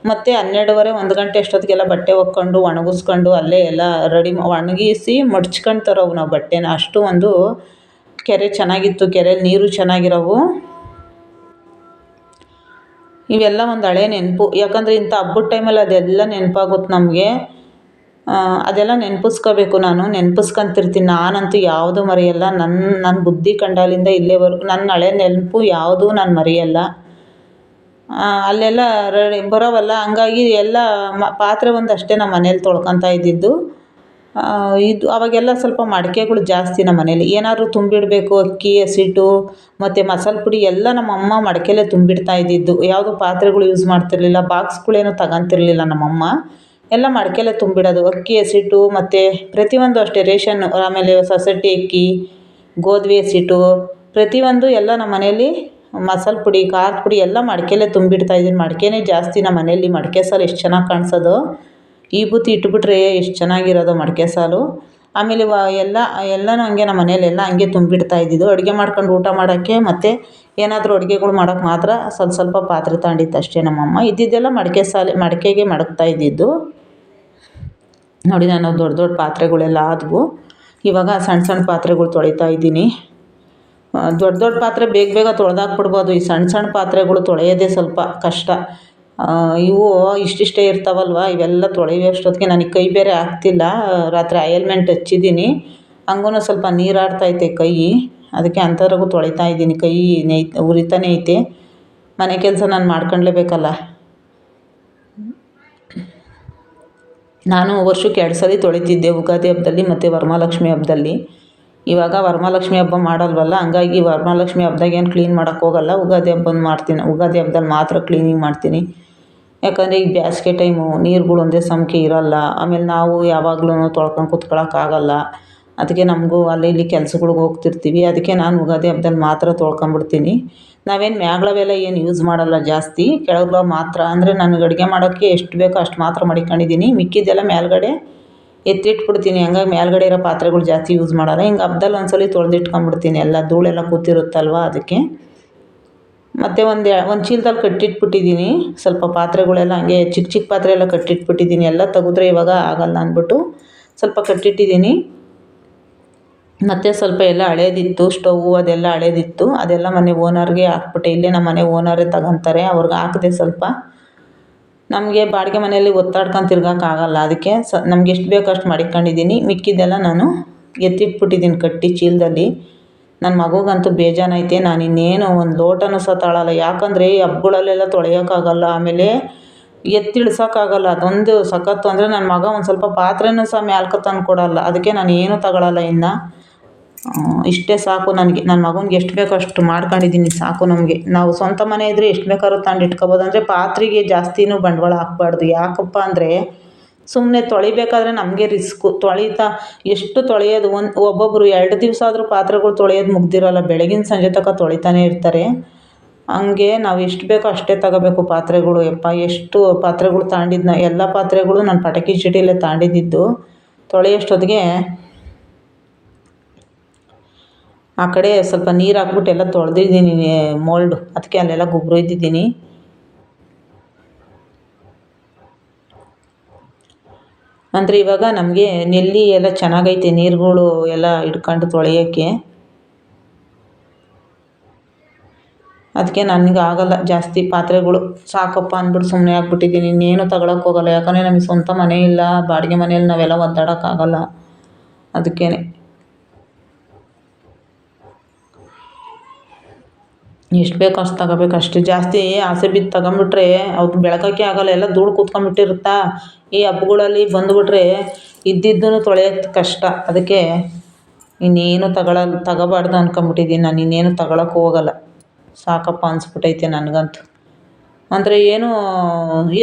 [SPEAKER 1] ಮತ್ತು 12:30 1 ಗಂಟೆ ಅಷ್ಟೊತ್ತಿಗೆಲ್ಲ ಬಟ್ಟೆ ಒಕ್ಕೊಂಡು ಒಣಗಿಸ್ಕೊಂಡು ಅಲ್ಲೇ ಎಲ್ಲ ರೆಡಿ ಒಣಗಿಸಿ ಮಡ್ಚ್ಕೊಂಡು ತರೋವು ನಾವು ಬಟ್ಟೆನ. ಅಷ್ಟು ಒಂದು ಕೆರೆ ಚೆನ್ನಾಗಿತ್ತು. ಕೆರೆಯಲ್ಲಿ ನೀರು ಚೆನ್ನಾಗಿರೋವು. ಇವೆಲ್ಲ ಒಂದು ಹಳೆ ನೆನಪು. ಯಾಕಂದರೆ ಇಂಥ ಹಬ್ಬದ ಟೈಮಲ್ಲಿ ಅದೆಲ್ಲ ನೆನಪಾಗುತ್ತೆ ನಮಗೆ. ಅದೆಲ್ಲ ನೆನಪಿಸ್ಕೋಬೇಕು. ನಾನು ನೆನಪಿಸ್ಕೊಂತಿರ್ತೀನಿ. ನಾನಂತೂ ಯಾವುದೂ ಮರೆಯಲ್ಲ. ನನ್ನ ಬುದ್ಧಿ ಕಂಡಾಲಿಂದ ಇಲ್ಲೇವರೆಗೂ ನನ್ನ ಹಳೆ ನೆನಪು ಯಾವುದೂ ನಾನು ಮರೆಯಲ್ಲ. ಅಲ್ಲೆಲ್ಲ ಬರೋವಲ್ಲ, ಹಂಗಾಗಿ ಎಲ್ಲ ಪಾತ್ರೆ ಒಂದಷ್ಟೇ ನಮ್ಮ ಮನೇಲಿ ತೊಳ್ಕೊತಾ ಇದ್ದಿದ್ದು. ಇದು ಅವಾಗೆಲ್ಲ ಸ್ವಲ್ಪ ಮಡಿಕೆಗಳು ಜಾಸ್ತಿ ನಮ್ಮ ಮನೇಲಿ ಏನಾದರೂ ತುಂಬಿಡಬೇಕು ಅಕ್ಕಿ ಹಸಿಟ್ಟು ಮತ್ತು ಮಸಾಲೆ ಪುಡಿ ಎಲ್ಲ ನಮ್ಮ ಅಮ್ಮ ಮಡಿಕೆಲೇ ತುಂಬಿಡ್ತಾ ಇದ್ದಿದ್ದು ಯಾವುದು ಪಾತ್ರೆಗಳು ಯೂಸ್ ಮಾಡ್ತಿರ್ಲಿಲ್ಲ ಬಾಕ್ಸ್ಗಳೇನು ತಗೊಂತಿರ್ಲಿಲ್ಲ ನಮ್ಮಮ್ಮ ಎಲ್ಲ ಮಡಿಕೆಲೇ ತುಂಬಿಡೋದು ಅಕ್ಕಿ ಹಸಿಟ್ಟು ಮತ್ತು ಪ್ರತಿಯೊಂದು ಅಷ್ಟೇ ರೇಷನ್ನು ಆಮೇಲೆ ಸೊಸೈಟಿ ಅಕ್ಕಿ ಗೋಧಿ ಹಸಿಟ್ಟು ಪ್ರತಿಯೊಂದು ಎಲ್ಲ ನಮ್ಮ ಮನೇಲಿ ಮಸಾಲೆ ಪುಡಿ ಖಾರದ ಪುಡಿ ಎಲ್ಲ ಮಡಿಕೆಲೇ ತುಂಬಿಡ್ತಾಯಿದ್ದೀನಿ ಮಡಿಕೆನೇ ಜಾಸ್ತಿ ನಮ್ಮ ಮನೇಲಿ ಮಡಿಕೆ ಸಾರು ಎಷ್ಟು ಚೆನ್ನಾಗಿ ಕಾಣಿಸೋದು ಈ ಬೂತಿ ಇಟ್ಬಿಟ್ರೆ ಎಷ್ಟು ಚೆನ್ನಾಗಿರೋದು ಮಡಿಕೆ ಸಾಲು ಆಮೇಲೆ ಎಲ್ಲನೂ ಹಂಗೆ ನಮ್ಮ ಮನೇಲೆಲ್ಲ ಹಂಗೆ ತುಂಬಿಡ್ತಾ ಇದ್ದಿದ್ದು ಅಡುಗೆ ಮಾಡ್ಕೊಂಡು ಊಟ ಮಾಡೋಕ್ಕೆ ಮತ್ತು ಏನಾದರೂ ಅಡುಗೆಗಳು ಮಾಡೋಕ್ಕೆ ಮಾತ್ರ ಸ್ವಲ್ಪ ಸ್ವಲ್ಪ ಪಾತ್ರೆ ತಗೊಂಡಿತ್ತು ಅಷ್ಟೇ ನಮ್ಮಮ್ಮ ಇದ್ದಿದ್ದೆಲ್ಲ ಮಡಿಕೆಗೆ ಮಡಗ್ತಾ ಇದ್ದಿದ್ದು ನೋಡಿ ನಾನು ದೊಡ್ಡ ದೊಡ್ಡ ಪಾತ್ರೆಗಳೆಲ್ಲ ಆದವು ಇವಾಗ ಸಣ್ಣ ಸಣ್ಣ ಪಾತ್ರೆಗಳು ತೊಳಿತಾ ಇದ್ದೀನಿ ದೊಡ್ಡ ದೊಡ್ಡ ಪಾತ್ರೆ ಬೇಗ ಬೇಗ ತೊಳೆದಾಕ್ಬಿಡ್ಬೋದು ಈ ಸಣ್ಣ ಸಣ್ಣ ಪಾತ್ರೆಗಳು ತೊಳೆಯೋದೇ ಸ್ವಲ್ಪ ಕಷ್ಟ ಇವು ಇಷ್ಟಿಷ್ಟೇ ಇರ್ತಾವಲ್ವ ಇವೆಲ್ಲ ತೊಳೆಯೋಷ್ಟೊತ್ತಿಗೆ ನನಗೆ ಕೈ ಬೇರೆ ಆಗ್ತಿಲ್ಲ ರಾತ್ರಿ ಆಯಿಲ್ಮೆಂಟ್ ಹಚ್ಚಿದ್ದೀನಿ ಹಂಗೂ ಸ್ವಲ್ಪ ನೀರು ಆಡ್ತೈತೆ ಕೈ ಅದಕ್ಕೆ ಅಂಥದ್ರಾಗೂ ತೊಳಿತಾ ಇದ್ದೀನಿ ಕೈ ಉರಿತಾನೆ ಐತೆ ಮನೆ ಕೆಲಸ ನಾನು ಮಾಡ್ಕೊಳ್ಳೇಬೇಕಲ್ಲ ನಾನು ವರ್ಷಕ್ಕೆ 2 ಸಲ ತೊಳಿತಿದ್ದೆ ಯುಗಾದಿ ಹಬ್ಬದಲ್ಲಿ ಮತ್ತು ವರಮಹಾಲಕ್ಷ್ಮಿ ಹಬ್ಬದಲ್ಲಿ ಇವಾಗ ವರಮಹಾಲಕ್ಷ್ಮಿ ಹಬ್ಬ ಮಾಡಲ್ವಲ್ಲ ಹಂಗಾಗಿ ವರಮಹಾಲಕ್ಷ್ಮಿ ಹಬ್ದಾಗ ಏನು ಕ್ಲೀನ್ ಮಾಡೋಕ್ಕೆ ಹೋಗಲ್ಲ ಯುಗಾದಿ ಹಬ್ಬನ ಮಾಡ್ತೀನಿ ಯುಗಾದಿ ಹಬ್ದಲ್ಲಿ ಮಾತ್ರ ಕ್ಲೀನಿಂಗ್ ಮಾಡ್ತೀನಿ ಯಾಕಂದರೆ ಈಗ ಬೇಸಿಗೆ ಟೈಮು ನೀರುಗಳು ಒಂದೇ ಸಮಕ್ಕೆ ಇರೋಲ್ಲ ಆಮೇಲೆ ನಾವು ಯಾವಾಗಲೂ ತೊಳ್ಕೊಂಡು ಕೂತ್ಕೊಳ್ಳೋಕ್ಕಾಗಲ್ಲ ಅದಕ್ಕೆ ನಮಗೂ ಅಲ್ಲಿ ಇಲ್ಲಿ ಕೆಲ್ಸಗಳ್ಗೆ ಹೋಗ್ತಿರ್ತೀವಿ ಅದಕ್ಕೆ ನಾನು ಯುಗಾದಿ ಹಬ್ದಲ್ಲಿ ಮಾತ್ರ ತೊಳ್ಕೊಂಬಿಡ್ತೀನಿ ನಾವೇನು ಮ್ಯಾಗಳವೆಲ್ಲ ಏನು ಯೂಸ್ ಮಾಡೋಲ್ಲ ಜಾಸ್ತಿ ಕೆಳಗೆ ಮಾತ್ರ ಅಂದರೆ ನನಗೆ ಅಡುಗೆ ಮಾಡೋಕ್ಕೆ ಎಷ್ಟು ಬೇಕೋ ಅಷ್ಟು ಮಾತ್ರ ಮಡಿಕೊಂಡಿದ್ದೀನಿ ಮಿಕ್ಕಿದ್ದೆಲ್ಲ ಮೇಲ್ಗಡೆ ಎತ್ತಿಟ್ಬಿಡ್ತೀನಿ ಹಂಗಾಗಿ ಮೇಲ್ಗಡೆ ಇರೋ ಪಾತ್ರೆಗಳು ಜಾಸ್ತಿ ಯೂಸ್ ಮಾಡೋಲ್ಲ ಹಿಂಗೆ ಹಬ್ದಲ್ಲಿ ಒಂದು ಸಲ ತೊಳೆದಿಟ್ಕೊಂಬಿಡ್ತೀನಿ ಎಲ್ಲ ಧೂಳೆಲ್ಲ ಕೂತಿರುತ್ತಲ್ವ ಅದಕ್ಕೆ ಮತ್ತು ಒಂದು ಚೀಲದಲ್ಲಿ ಕಟ್ಟಿಟ್ಬಿಟ್ಟಿದ್ದೀನಿ ಸ್ವಲ್ಪ ಪಾತ್ರೆಗಳೆಲ್ಲ ಹಂಗೆ ಚಿಕ್ಕ ಚಿಕ್ಕ ಪಾತ್ರೆ ಎಲ್ಲ ಕಟ್ಟಿಟ್ಬಿಟ್ಟಿದ್ದೀನಿ ಎಲ್ಲ ತೆಗೆದ್ರೆ ಇವಾಗ ಆಗೋಲ್ಲ ಅಂದ್ಬಿಟ್ಟು ಸ್ವಲ್ಪ ಕಟ್ಟಿಟ್ಟಿದ್ದೀನಿ ಮತ್ತು ಸ್ವಲ್ಪ ಎಲ್ಲ ಹಳೇದಿತ್ತು ಸ್ಟೌವು ಅದೆಲ್ಲ ಹಳೇದಿತ್ತು ಅದೆಲ್ಲ ಮನೆ ಓನರ್ಗೆ ಹಾಕ್ಬಿಟ್ಟೆ ಇಲ್ಲೇ ನಮ್ಮ ಮನೆ ಓನರೇ ತಗೊತಾರೆ ಅವ್ರಿಗೆ ಹಾಕಿದೆ ಸ್ವಲ್ಪ ನಮಗೆ ಬಾಡಿಗೆ ಮನೆಯಲ್ಲಿ ಒತ್ತಾಡ್ಕೊಂಡು ತಿರ್ಗೋಕ್ಕಾಗಲ್ಲ ಅದಕ್ಕೆ ನಮ್ಗೆ ಎಷ್ಟು ಬೇಕೋ ಅಷ್ಟು ಮಡಿಕೊಂಡಿದ್ದೀನಿ ಮಿಕ್ಕಿದ್ದೆಲ್ಲ ನಾನು ಎತ್ತಿಟ್ಬಿಟ್ಟಿದ್ದೀನಿ ಕಟ್ಟಿ ಚೀಲದಲ್ಲಿ ನನ್ನ ಮಗುಗಂತೂ ಬೇಜಾನೈತೆ ನಾನು ಇನ್ನೇನು ಒಂದು ಲೋಟನೂ ಸಹ ತಾಳಲ್ಲ ಯಾಕಂದರೆ ಈ ಹಬ್ಗಳಲ್ಲೆಲ್ಲ ತೊಳೆಯೋಕ್ಕಾಗಲ್ಲ ಆಮೇಲೆ ಎತ್ತಿಳ್ಸೋಕ್ಕಾಗಲ್ಲ ಅದೊಂದು ಸಖತ್ತು ಅಂದರೆ ನನ್ನ ಮಗ ಒಂದು ಸ್ವಲ್ಪ ಪಾತ್ರೆನೂ ಸಹ ಮ್ಯಾಲ್ಕೆ ತಂದು ಕೊಡೋಲ್ಲ ಅದಕ್ಕೆ ನಾನು ಏನೂ ತಗೊಳ್ಳಲ್ಲ ಇನ್ನು ಇಷ್ಟೇ ಸಾಕು ನನಗೆ ನನ್ನ ಮಗನಿಗೆ ಎಷ್ಟು ಬೇಕೋ ಅಷ್ಟು ಮಾಡ್ಕೊಂಡಿದ್ದೀನಿ ಸಾಕು ನಮಗೆ ನಾವು ಸ್ವಂತ ಮನೆ ಇದ್ದರೆ ಎಷ್ಟು ಬೇಕಾದ್ರೂ ತಂದು ಇಟ್ಕೊಬೋದು ಅಂದರೆ ಪಾತ್ರೆಗೆ ಜಾಸ್ತಿನೂ ಬಂಡವಾಳ ಹಾಕ್ಬಾರ್ದು ಯಾಕಪ್ಪ ಅಂದರೆ ಸುಮ್ಮನೆ ತೊಳಿಬೇಕಾದ್ರೆ ನಮಗೆ ರಿಸ್ಕು ಎಷ್ಟು ತೊಳೆಯೋದು ಒಬ್ಬೊಬ್ಬರು 2 ದಿವಸ ಆದರೂ ಪಾತ್ರೆಗಳು ತೊಳೆಯೋದು ಮುಗ್ದಿರೋಲ್ಲ ಬೆಳಗಿನ ಸಂಜೆ ತನಕ ತೊಳಿತಾನೆ ಇರ್ತಾರೆ ಹಂಗೆ ನಾವು ಎಷ್ಟು ಬೇಕೋ ಅಷ್ಟೇ ತಗೋಬೇಕು ಪಾತ್ರೆಗಳು ಎಷ್ಟು ಪಾತ್ರೆಗಳು ತಗೊಂಡಿದ್ನ ಎಲ್ಲ ಪಾತ್ರೆಗಳು ನಾನು ಪಟಾಕಿ ಚೀಟಿಯಲ್ಲೇ ತಗೊಂಡಿದ್ದು ತೊಳೆಯೋಷ್ಟೊತ್ತಿಗೆ ಆ ಕಡೆ ಸ್ವಲ್ಪ ನೀರು ಹಾಕ್ಬಿಟ್ಟು ಎಲ್ಲ ತೊಳೆದಿದ್ದೀನಿ ಮೋಲ್ಡು ಅದಕ್ಕೆ ಅಲ್ಲೆಲ್ಲ ಗೊಬ್ಬರ ಇದ್ದಿದ್ದೀನಿ ಅಂದರೆ ಇವಾಗ ನಮಗೆ ನೆಲ್ಲಿ ಎಲ್ಲ ಚೆನ್ನಾಗೈತೆ ನೀರುಗಳು ಎಲ್ಲ ಹಿಡ್ಕೊಂಡು ತೊಳೆಯೋಕ್ಕೆ ಅದಕ್ಕೆ ನನಗೆ ಆಗೋಲ್ಲ ಜಾಸ್ತಿ ಪಾತ್ರೆಗಳು ಸಾಕಪ್ಪ ಅಂದ್ಬಿಟ್ಟು ಸುಮ್ಮನೆ ಆಗ್ಬಿಟ್ಟಿದ್ದೀನಿ ಇನ್ನೇನು ತಗೊಳಕ್ಕೆ ಹೋಗಲ್ಲ ಯಾಕಂದರೆ ನಮಗೆ ಸ್ವಂತ ಮನೆ ಇಲ್ಲ ಬಾಡಿಗೆ ಮನೆಯಲ್ಲಿ ನಾವೆಲ್ಲ ಒದ್ದಾಡೋಕ್ಕಾಗಲ್ಲ ಅದಕ್ಕೇ ಎಷ್ಟು ಬೇಕೋ ಅಷ್ಟು ತಗೋಬೇಕು ಅಷ್ಟೇ ಜಾಸ್ತಿ ಆಸೆ ಬಿದ್ದು ತಗೊಂಬಿಟ್ರೆ ಅವ್ಕೆ ಬೆಳಗೋಕ್ಕೆ ಆಗೋಲ್ಲ ಎಲ್ಲ ಧೂಳು ಕೂತ್ಕೊಂಡ್ಬಿಟ್ಟಿರುತ್ತಾ ಈ ಹಬ್ಗಳಲ್ಲಿ ಬಂದುಬಿಟ್ರೆ ಇದ್ದಿದ್ದನ್ನು ತೊಳೆಯೋದು ಕಷ್ಟ ಅದಕ್ಕೆ ಇನ್ನೇನು ತಗೋಬಾರ್ದು ಅಂದ್ಕೊಂಬಿಟ್ಟಿದ್ದೀನಿ ನಾನು ಇನ್ನೇನು ತಗೊಳಕ್ಕೆ ಹೋಗಲ್ಲ ಸಾಕಪ್ಪ ಅನಿಸ್ಬಿಟ್ಟೈತೆ ನನಗಂತೂ ಅಂದರೆ ಏನೂ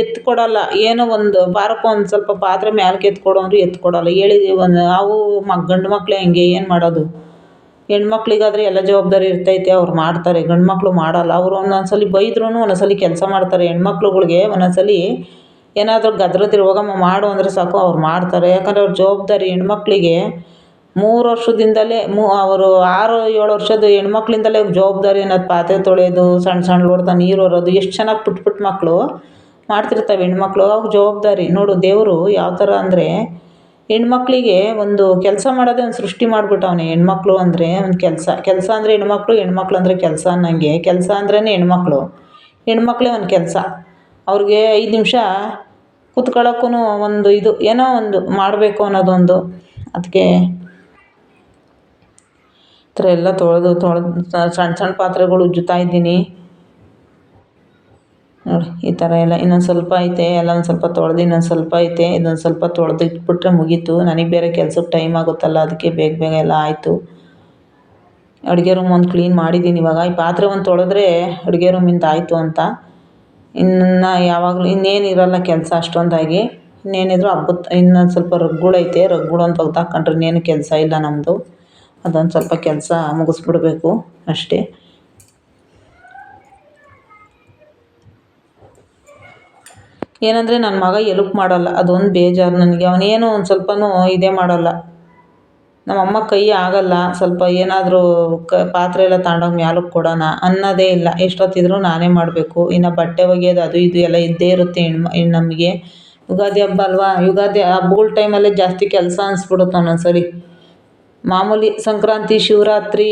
[SPEAKER 1] ಎತ್ಕೊಡಲ್ಲ ಏನೋ ಒಂದು ಬಾರಪ್ಪ ಒಂದು ಸ್ವಲ್ಪ ಪಾತ್ರೆ ಮ್ಯಾಲ್ಕೆ ಎತ್ಕೊಡು ಅಂದರೂ ಎತ್ಕೊಡಲ್ಲ ಹೇಳಿದ್ದೀವಿ ನಾವು ಗಂಡು ಮಕ್ಕಳೇ ಹಂಗೆ ಏನು ಮಾಡೋದು ಹೆಣ್ಮಕ್ಳಿಗಾದರೆ ಎಲ್ಲ ಜವಾಬ್ದಾರಿ ಇರ್ತೈತೆ ಅವ್ರು ಮಾಡ್ತಾರೆ ಗಂಡು ಮಕ್ಕಳು ಮಾಡಲ್ಲ ಅವರು ಒಂದೊಂದು ಸಲ ಬೈದ್ರೂ ಒಂದೊಂದು ಸಲ ಕೆಲಸ ಮಾಡ್ತಾರೆ ಹೆಣ್ಮಕ್ಳುಗಳ್ಗೆ ಒಂದೊಂದು ಸಲ ಏನಾದರೂ ಗದ್ರದಿರು ಹೋಗಮ್ಮ ಮಾಡು ಅಂದರೆ ಸಾಕು ಅವ್ರು ಮಾಡ್ತಾರೆ ಯಾಕಂದರೆ ಅವ್ರ ಜವಾಬ್ದಾರಿ ಹೆಣ್ಮಕ್ಳಿಗೆ 3 ವರ್ಷದಿಂದಲೇ ಅವರು 6-7 ವರ್ಷದ ಹೆಣ್ಮಕ್ಳಿಂದಲೇ ಜವಾಬ್ದಾರಿ ಅನ್ನೋದು ಪಾತ್ರೆ ತೊಳೆಯೋದು ಸಣ್ಣ ಸಣ್ಣ ಲೋಟದ ನೀರು ಹೊರೋದು ಎಷ್ಟು ಚೆನ್ನಾಗಿ ಪುಟ್ಟ ಮಕ್ಕಳು ಮಾಡ್ತಿರ್ತವೆ ಹೆಣ್ಮಕ್ಳು ಅವ್ರ ಜವಾಬ್ದಾರಿ ನೋಡು ದೇವರು ಯಾವ ಥರ ಅಂದರೆ ಹೆಣ್ಮಕ್ಳಿಗೆ ಒಂದು ಕೆಲಸ ಮಾಡೋದೇ ಒಂದು ಸೃಷ್ಟಿ ಮಾಡಿಬಿಟ್ಟವನೆ ಹೆಣ್ಮಕ್ಳು ಅಂದರೆ ಒಂದು ಕೆಲಸ ಅಂದರೆ ಹೆಣ್ಮಕ್ಳು ಅಂದರೆ ಕೆಲಸ ಅನ್ನಂಗೆ ಕೆಲಸ ಅಂದ್ರೇ ಹೆಣ್ಮಕ್ಳೇ ಒಂದು ಕೆಲಸ ಅವ್ರಿಗೆ 5 ನಿಮಿಷ ಕೂತ್ಕೊಳ್ಳೋಕ್ಕೂ ಒಂದು ಇದು ಏನೋ ಒಂದು ಮಾಡಬೇಕು ಅನ್ನೋದೊಂದು ಅದಕ್ಕೆ ಈ ಥರ ಎಲ್ಲ ತೊಳೆದು ಸಣ್ಣ ಸಣ್ಣ ಪಾತ್ರೆಗಳು ಉಜ್ಜುತ್ತಾ ಇದ್ದೀನಿ ನೋಡಿ ಈ ಥರ ಎಲ್ಲ ಇನ್ನೊಂದು ಸ್ವಲ್ಪ ಐತೆ, ಎಲ್ಲ ಒಂದು ಸ್ವಲ್ಪ ತೊಳೆದು ಇನ್ನೊಂದು ಸ್ವಲ್ಪ ಐತೆ, ಇದೊಂದು ಸ್ವಲ್ಪ ತೊಳೆದು ಇಟ್ಬಿಟ್ರೆ ಮುಗೀತು. ನನಗೆ ಬೇರೆ ಕೆಲ್ಸಕ್ಕೆ ಟೈಮ್ ಆಗುತ್ತಲ್ಲ, ಅದಕ್ಕೆ ಬೇಗ ಬೇಗ ಎಲ್ಲ ಆಯಿತು. ಅಡುಗೆ ರೂಮ್ ಒಂದು ಕ್ಲೀನ್ ಮಾಡಿದ್ದೀನಿ ಇವಾಗ. ಈ ಪಾತ್ರೆ ಒಂದು ತೊಳೆದ್ರೆ ಅಡುಗೆ ರೂಮಿಂದ ಆಯಿತು ಅಂತ. ಇನ್ನು ಯಾವಾಗಲೂ ಇನ್ನೇನಿರಲ್ಲ ಕೆಲಸ ಅಷ್ಟೊಂದಾಗಿ. ಇನ್ನೇನಿದ್ರು ಇನ್ನೊಂದು ಸ್ವಲ್ಪ ರಗ್ಗುಳೈತೆ, ರಗ್ಗುಳೊಂದು ತೆಗ್ದಾಕೊಂಡ್ರೆ ಇನ್ನೇನು ಕೆಲಸ ಇಲ್ಲ ನಮ್ಮದು. ಅದೊಂದು ಸ್ವಲ್ಪ ಕೆಲಸ ಮುಗಿಸ್ಬಿಡ್ಬೇಕು ಅಷ್ಟೇ. ಏನಂದರೆ ನನ್ನ ಮಗ ಎಲ್ಪ್ ಮಾಡಲ್ಲ, ಅದೊಂದು ಬೇಜಾರು ನನಗೆ. ಅವನೇನು ಒಂದು ಸ್ವಲ್ಪನೂ ಇದೇ ಮಾಡಲ್ಲ. ನಮ್ಮಮ್ಮ ಕೈ ಆಗಲ್ಲ, ಸ್ವಲ್ಪ ಏನಾದರೂ ಪಾತ್ರೆ ಎಲ್ಲ ತಗೊಂಡೋಗಿ ಮ್ಯಾಲಕ್ಕೆ ಕೊಡೋಣ ಅನ್ನೋದೇ ಇಲ್ಲ. ಎಷ್ಟೊತ್ತಿದ್ರೂ ನಾನೇ ಮಾಡಬೇಕು. ಇನ್ನು ಬಟ್ಟೆ ಒಗೆಯೋದು ಅದು ಇದು ಎಲ್ಲ ಇದ್ದೇ ಇರುತ್ತೆ ನಮಗೆ. ಯುಗಾದಿ ಹಬ್ಬ ಅಲ್ವಾ, ಯುಗಾದಿ ಹಬ್ಬಗಳ ಟೈಮಲ್ಲೇ ಜಾಸ್ತಿ ಕೆಲಸ ಅನಿಸ್ಬಿಡುತ್ತೆ ಒಂದೊಂದು ಸರಿ. ಮಾಮೂಲಿ ಸಂಕ್ರಾಂತಿ, ಶಿವರಾತ್ರಿ,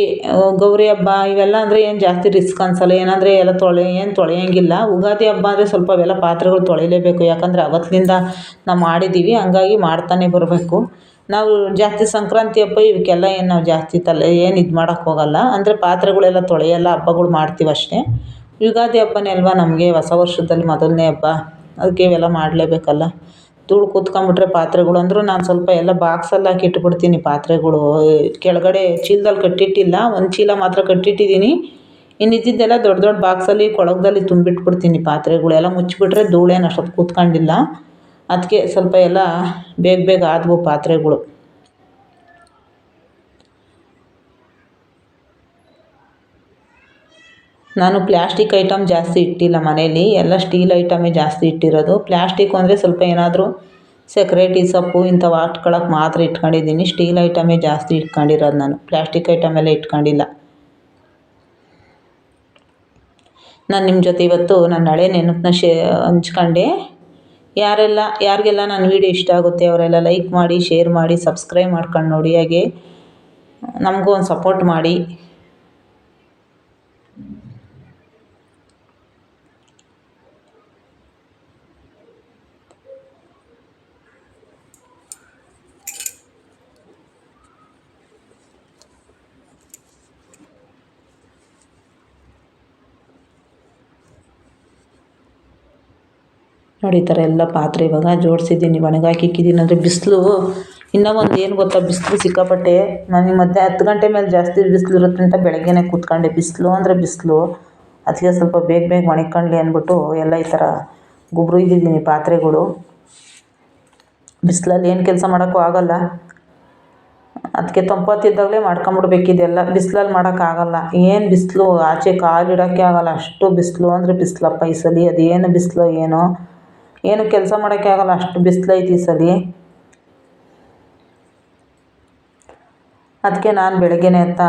[SPEAKER 1] ಗೌರಿ ಹಬ್ಬ ಇವೆಲ್ಲ ಅಂದರೆ ಏನು ಜಾಸ್ತಿ ರಿಸ್ಕ್ ಅನಿಸಲ್ಲ. ಏನಂದರೆ ಎಲ್ಲ ತೊಳೆಯೋಂಗಿಲ್ಲ. ಯುಗಾದಿ ಹಬ್ಬ ಅಂದರೆ ಸ್ವಲ್ಪ ಅವೆಲ್ಲ ಪಾತ್ರೆಗಳು ತೊಳಿಲೇಬೇಕು. ಯಾಕಂದರೆ ಅವತ್ತಿನಿಂದ ನಾವು ಮಾಡಿದ್ದೀವಿ, ಹಂಗಾಗಿ ಮಾಡ್ತಾನೆ ಬರಬೇಕು. ನಾವು ಜಾಸ್ತಿ ಸಂಕ್ರಾಂತಿ ಹಬ್ಬ ಇವಕ್ಕೆಲ್ಲ ಏನು ನಾವು ಜಾಸ್ತಿ ಏನು ಇದು ಮಾಡೋಕ್ಕೆ ಹೋಗಲ್ಲ. ಅಂದರೆ ಪಾತ್ರೆಗಳೆಲ್ಲ ತೊಳೆಯಲ್ಲ, ಹಬ್ಬಗಳು ಮಾಡ್ತೀವಿ ಅಷ್ಟೇ. ಯುಗಾದಿ ಹಬ್ಬನೇ ಅಲ್ವಾ ನಮಗೆ ಹೊಸ ವರ್ಷದಲ್ಲಿ ಮೊದಲನೇ ಹಬ್ಬ, ಅದಕ್ಕೆ ಇವೆಲ್ಲ ಮಾಡಲೇಬೇಕಲ್ಲ. ಧೂಳು ಕೂತ್ಕೊಂಡ್ಬಿಟ್ರೆ ಪಾತ್ರೆಗಳು ಅಂದರೂ ನಾನು ಸ್ವಲ್ಪ ಎಲ್ಲ ಬಾಕ್ಸಲ್ಲಿ ಹಾಕಿ ಇಟ್ಬಿಡ್ತೀನಿ ಪಾತ್ರೆಗಳು. ಕೆಳಗಡೆ ಚೀಲದಲ್ಲಿ ಕಟ್ಟಿಟ್ಟಿಲ್ಲ, ಒಂದು ಚೀಲ ಮಾತ್ರ ಕಟ್ಟಿಟ್ಟಿದ್ದೀನಿ. ಇನ್ನು ಇದ್ದಿದ್ದೆಲ್ಲ ದೊಡ್ಡ ದೊಡ್ಡ ಬಾಕ್ಸಲ್ಲಿ ಕೊಳಗದಲ್ಲಿ ತುಂಬಿಟ್ಬಿಡ್ತೀನಿ ಪಾತ್ರೆಗಳು. ಎಲ್ಲ ಮುಚ್ಚಿಬಿಟ್ರೆ ಧೂಳೇನು ಅಷ್ಟೊತ್ತು ಕೂತ್ಕೊಂಡಿಲ್ಲ. ಅದಕ್ಕೆ ಸ್ವಲ್ಪ ಎಲ್ಲ ಬೇಗ ಬೇಗ ಆದವು ಪಾತ್ರೆಗಳು. ನಾನು ಪ್ಲ್ಯಾಸ್ಟಿಕ್ ಐಟಮ್ ಜಾಸ್ತಿ ಇಟ್ಟಿಲ್ಲ ಮನೇಲಿ, ಎಲ್ಲ ಸ್ಟೀಲ್ ಐಟಮೇ ಜಾಸ್ತಿ ಇಟ್ಟಿರೋದು. ಪ್ಲ್ಯಾಸ್ಟಿಕ್ ಅಂದರೆ ಸ್ವಲ್ಪ ಏನಾದರೂ ಸೆಕ್ರೆಟಿ ಸೊಪ್ಪು ಇಂಥವು ಹಾಕ್ಕೊಳಕ್ಕೆ ಮಾತ್ರ ಇಟ್ಕೊಂಡಿದ್ದೀನಿ. ಸ್ಟೀಲ್ ಐಟಮೇ ಜಾಸ್ತಿ ಇಟ್ಕೊಂಡಿರೋದು ನಾನು, ಪ್ಲ್ಯಾಸ್ಟಿಕ್ ಐಟಮ್ ಎಲ್ಲ ಇಟ್ಕೊಂಡಿಲ್ಲ. ನಾನು ನಿಮ್ಮ ಜೊತೆ ಇವತ್ತು ನನ್ನ ಹಳೆ ನೆನಪನ್ನ ಹಂಚ್ಕೊಂಡೆ. ಯಾರಿಗೆಲ್ಲ ನನ್ನ ವೀಡಿಯೋ ಇಷ್ಟ ಆಗುತ್ತೆ ಅವರೆಲ್ಲ ಲೈಕ್ ಮಾಡಿ, ಶೇರ್ ಮಾಡಿ, ಸಬ್ಸ್ಕ್ರೈಬ್ ಮಾಡ್ಕೊಂಡು ನೋಡಿ. ಹಾಗೆ ನಮಗೂ ಒಂದು ಸಪೋರ್ಟ್ ಮಾಡಿ. ನೋಡಿ ಈ ಥರ ಎಲ್ಲ ಪಾತ್ರೆ ಇವಾಗ ಜೋಡಿಸಿದ್ದೀನಿ, ಒಣಗಾಕಿಕ್ಕಿದ್ದೀನಿ. ಅಂದರೆ ಬಿಸಿಲು ಇನ್ನೂ ಒಂದು ಏನು ಗೊತ್ತಾ, ಬಿಸಿಲು ಸಿಕ್ಕಾಪಟ್ಟೆ. ನನಗೆ ಮಧ್ಯೆ 10 ಗಂಟೆ ಮೇಲೆ ಜಾಸ್ತಿ ಬಿಸಿಲು ಇರುತ್ತೆ ಅಂತ ಬೆಳಗ್ಗೆನೇ ಕೂತ್ಕೊಂಡೆ. ಬಿಸಿಲು ಅಂದರೆ ಬಿಸಿಲು, ಅದಕ್ಕೆ ಸ್ವಲ್ಪ ಬೇಗ ಬೇಗ ಒಣಗ್ಕೊಳ್ಳಿ ಅಂದ್ಬಿಟ್ಟು ಎಲ್ಲ ಈ ಥರ ಗೊಬ್ಬರ ಇದ್ದಿದ್ದೀನಿ ಪಾತ್ರೆಗಳು. ಬಿಸಿಲಲ್ಲಿ ಏನು ಕೆಲಸ ಮಾಡೋಕ್ಕೂ ಆಗೋಲ್ಲ, ಅದಕ್ಕೆ ತಂಪತ್ತಿದ್ದಾಗಲೇ ಮಾಡ್ಕೊಂಬಿಡ್ಬೇಕಿದೆಲ್ಲ. ಬಿಸಿಲಲ್ಲಿ ಮಾಡೋಕ್ಕಾಗಲ್ಲ, ಏನು ಬಿಸಿಲು, ಆಚೆ ಕಾಲಿಡೋಕ್ಕೆ ಆಗೋಲ್ಲ, ಅಷ್ಟು ಬಿಸಿಲು ಅಂದರೆ ಬಿಸಿಲಪ್ಪ ಈ ಸಲ. ಅದೇನು ಬಿಸಿಲು ಏನು ಕೆಲಸ ಮಾಡೋಕ್ಕೆ ಆಗೋಲ್ಲ, ಅಷ್ಟು ಬಿಸಿಲೈತಿ ಈ ಸಲ. ಅದಕ್ಕೆ ನಾನು ಬೆಳಗ್ಗೆನೇ ಅಂತ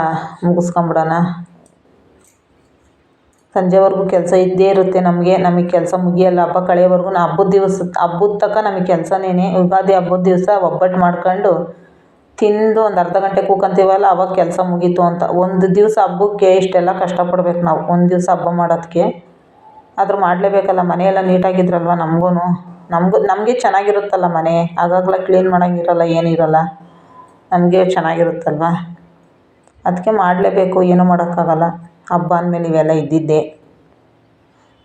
[SPEAKER 1] ಮುಗಿಸ್ಕೊಂಬಿಡೋಣ. ಸಂಜೆವರೆಗೂ ಕೆಲಸ ಇದ್ದೇ ಇರುತ್ತೆ ನಮಗೆ ಕೆಲಸ ಮುಗಿಯಲ್ಲ. ಹಬ್ಬ ಕಳೆಯೋವರೆಗೂ ಹಬ್ಬದ ತನಕ ನಮಗೆ ಕೆಲಸನೇ. ಯುಗಾದಿ ಹಬ್ಬದ ದಿವಸ ಒಬ್ಬಟ್ಟು ಮಾಡ್ಕೊಂಡು ತಿಂದು ಒಂದು ಅರ್ಧ ಗಂಟೆ ಕೂತ್ಕೊಂತೀವಲ್ಲ, ಅವಾಗ ಕೆಲಸ ಮುಗೀತು ಅಂತ. ಒಂದು ದಿವಸ ಹಬ್ಬಕ್ಕೆ ಇಷ್ಟೆಲ್ಲ ಕಷ್ಟಪಡ್ಬೇಕು ನಾವು, ಒಂದು ದಿವಸ ಹಬ್ಬ ಮಾಡೋದಕ್ಕೆ. ಆದರೂ ಮಾಡಲೇಬೇಕಲ್ಲ, ಮನೆಯೆಲ್ಲ ನೀಟಾಗಿದ್ರಲ್ವ ನಮಗೆ ಚೆನ್ನಾಗಿರುತ್ತಲ್ಲ ಮನೆ. ಆಗಾಗಲೇ ಕ್ಲೀನ್ ಮಾಡೋಂಗಿರಲ್ಲ, ಏನಿರಲ್ಲ, ನಮಗೆ ಚೆನ್ನಾಗಿರುತ್ತಲ್ವ. ಅದಕ್ಕೆ ಮಾಡಲೇಬೇಕು, ಏನೂ ಮಾಡೋಕ್ಕಾಗಲ್ಲ. ಹಬ್ಬ ಅಂದಮೇಲೆ ಇವೆಲ್ಲ ಇದ್ದಿದ್ದೆ.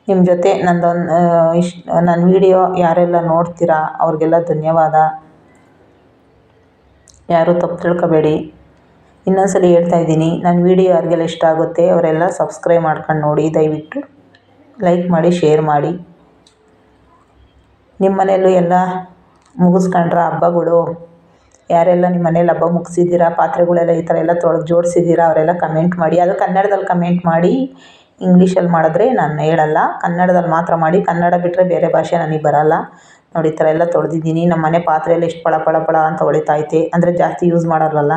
[SPEAKER 1] ನಿಮ್ಮ ಜೊತೆ ನನ್ನ ವೀಡಿಯೋ ಯಾರೆಲ್ಲ ನೋಡ್ತೀರಾ ಅವ್ರಿಗೆಲ್ಲ ಧನ್ಯವಾದ. ಯಾರೂ ತಪ್ಪು ತಿಳ್ಕೊಬೇಡಿ. ಇನ್ನೊಂದು ಸಲ ಹೇಳ್ತಾಯಿದ್ದೀನಿ, ನನ್ನ ವೀಡಿಯೋ ಯಾರಿಗೆಲ್ಲ ಇಷ್ಟ ಆಗುತ್ತೆ ಅವರೆಲ್ಲ ಸಬ್ಸ್ಕ್ರೈಬ್ ಮಾಡ್ಕೊಂಡು ನೋಡಿ. ದಯವಿಟ್ಟು ಲೈಕ್ ಮಾಡಿ, ಶೇರ್ ಮಾಡಿ. ನಿಮ್ಮ ಮನೆಯಲ್ಲೂ ಎಲ್ಲ ಮುಗಿಸ್ಕೊಂಡ್ರ ಹಬ್ಬಗಳು? ಯಾರೆಲ್ಲ ನಿಮ್ಮ ಮನೇಲಿ ಹಬ್ಬ ಮುಗಿಸಿದ್ದೀರಾ, ಪಾತ್ರೆಗಳೆಲ್ಲ ಈ ಥರ ಎಲ್ಲ ಜೋಡಿಸಿದ್ದೀರಾ ಅವರೆಲ್ಲ ಕಮೆಂಟ್ ಮಾಡಿ. ಅದು ಕನ್ನಡದಲ್ಲಿ ಕಮೆಂಟ್ ಮಾಡಿ, ಇಂಗ್ಲೀಷಲ್ಲಿ ಮಾಡಿದ್ರೆ ನಾನು ಹೇಳಲ್ಲ. ಕನ್ನಡದಲ್ಲಿ ಮಾತ್ರ ಮಾಡಿ. ಕನ್ನಡ ಬಿಟ್ಟರೆ ಬೇರೆ ಭಾಷೆ ನನಗೆ ಬರೋಲ್ಲ. ನೋಡಿ ಈ ಥರ ಎಲ್ಲ ತೊಳೆದಿದ್ದೀನಿ. ನಮ್ಮ ಮನೆ ಪಾತ್ರೆ ಎಲ್ಲ ಎಷ್ಟು ಪಳ ಪಳ ಪಳ ಅಂತ ಹೊಳಿತೈತೆ, ಅಂದರೆ ಜಾಸ್ತಿ ಯೂಸ್ ಮಾಡೋಲ್ವಲ್ಲ.